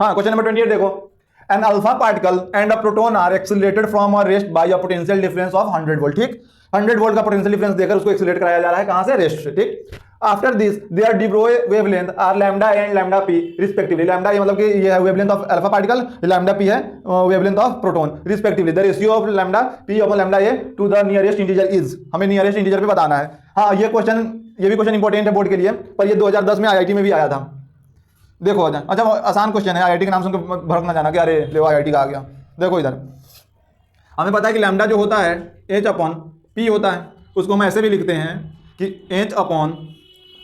हाँ, question number 28 देखो, an alpha particle and a proton are accelerated from a rest by a potential difference of 100 volt. ठीक, 100 volt का potential difference देकर उसको accelerate कराया जा रहा है, कहां से? रेस्ट से। ठीक, after this there de Broglie wavelength are lambda and lambda P respectively. Lambda ये मतलब कि ये है wavelength of alpha particle, lambda P है wavelength of proton respectively. The ratio of lambda P upon lambda A to the nearest integer is, हमें nearest integer पे बताना है। हाँ, ये भी क्वेश्चन इंपॉर्टेंट है बोर्ड के लिए, पर ये 2010 में आईआईटी में भी आया था। देखो अच्छा आसान क्वेश्चन है, आईआईटी के नाम सुनकर भड़क ना जाना कि अरे ले आईआईटी का आ गया। देखो इधर हमें पता है कि लैम्डा जो होता है एच अपॉन पी होता है, उसको हम ऐसे भी लिखते हैं कि H upon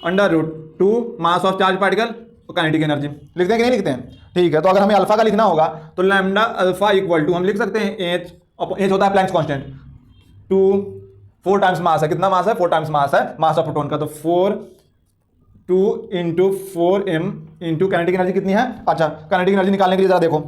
under root two mass of charge particle और काइनेटिक एनर्जी। लिखते हैं कि नहीं लिखते हैं? ठीक है, तो अगर हमें अल्फा का लिखना होगा तो लैम्डा अल्फा इक्वल टू हम लिख सकते हैं एच होता है Planck's constant, two 4 times mass है। कितना मास है? 4 टाइम्स मास है मास ऑफ प्रोटॉन का, तो 2 into 4m into kinetic energy कितनी है? अच्छा, काइनेटिक एनर्जी निकालने के लिए जरा देखो,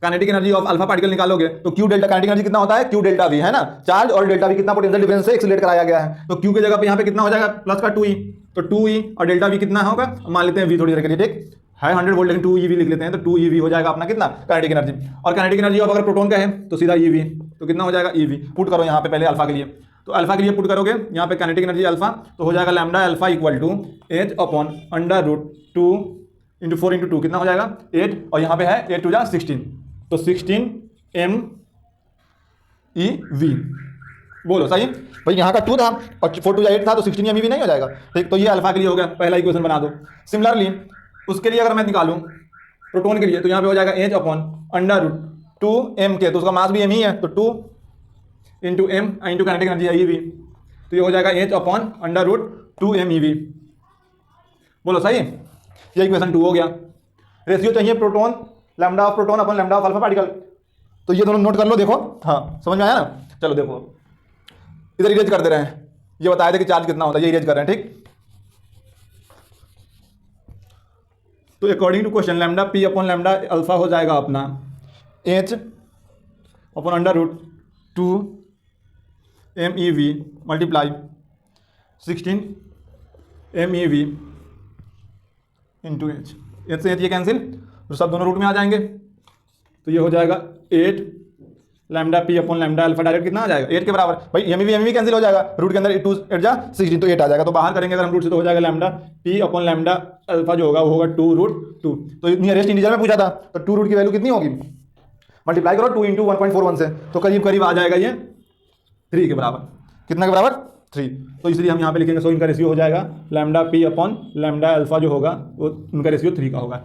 kinetic energy of alpha particle निकालोगे तो क्यू डेल्टा, काइनेटिक एनर्जी कितना होता है? क्यू डेल्टा वी, है ना? चार्ज और डेल्टा वी कितना पोटेंशियल डिफरेंस से एक्सिलरेट कराया गया है, तो क्यू की जगह पे यहाँ पे कितना हो जाएगा? प्लस का 2e, तो 2e और डेल्टा वी कितना होगा? मान लेते हैं v थोड़ी देर के लिए, ठीक है 100 वोल्ट, लेकिन 2ev लिख लेते हैं, तो 2ev हो जाएगा अपना कितना? Kinetic energy. और काइनेटिक एनर्जी ऑफ अगर प्रोटॉन का है तो सीधा ev, तो कितना हो जाएगा? ev। पुट करो यहाँ पे पहले अल्फा के लिए, तो अल्फा के लिए पुट करोगे यहाँ पे काइनेटिक एनर्जी अल्फा, तो हो जाएगा lambda alpha equal to H upon under root 2 into 4 into 2 कितना हो जाएगा? 8, और यहाँ पे है 8 टू जा 16, तो 16 MeV। बोलो सही भाई, यहाँ का 2 था और 4 टू जा 8 था, तो 16 MeV नहीं हो जाएगा? ठीक, तो ये अल्फा के लिए हो गया, पहला इक्वेशन बना दो। सिमिलरली उसके लिए अगर मैं निकालूं प्रोटॉन के लिए, तो यहाँ पे हो जाएगा H upon under root 2 M के, तो उसका मास भी m ही है, तो 2 into M into kinetic energy है eV, तो ये हो जाएगा H upon under root 2 MeV। बोलो सही, ये इक्वेशन 2 हो गया। रेशियो चाहिए proton lambda of proton upon lambda of alpha particle, तो ये दोनों नोट कर लो। देखो हाँ, समझ में आया ना? चलो देखो इधर इरेज कर दे रहे हैं, ये बताया था कि चार्ज कितना होता है, ये इरेज कर रहे हैं। ठीक, तो according to question lambda P upon lambda alpha हो जाएगा अपना H upon under root 2 MeV multiply 16 MeV into H से एच ये कैंसिल, तो सब दोनों रूट में आ जाएंगे, तो ये हो जाएगा 8 lambda P upon lambda alpha, direct कितना आ जाएगा? 8 के बराबर। भाई एमईवी कैंसिल हो जाएगा, रूट के अंदर 2 8 जा 16, तो 8 आ जाएगा, तो बाहर करेंगे अगर हम रूट से, तो हो जाएगा lambda P upon lambda alpha जो होगा वो होगा 2 रूट 2। तो नियरेस्ट इंटीजर में पूछा था, तो 2 रूट की वैल्यू कितनी होगी? मल्टीप्लाई करो 2 इंटू 1.41 से, तो करीब करीब आ जाएगा ये 3 के बराबर। कितना के बराबर? 3। तो इसलिए हम यहाँ पे लिखेंगे, सो इनका रेशियो हो जाएगा lambda P upon lambda alpha जो होगा वो उनका रेशियो 3 का होगा।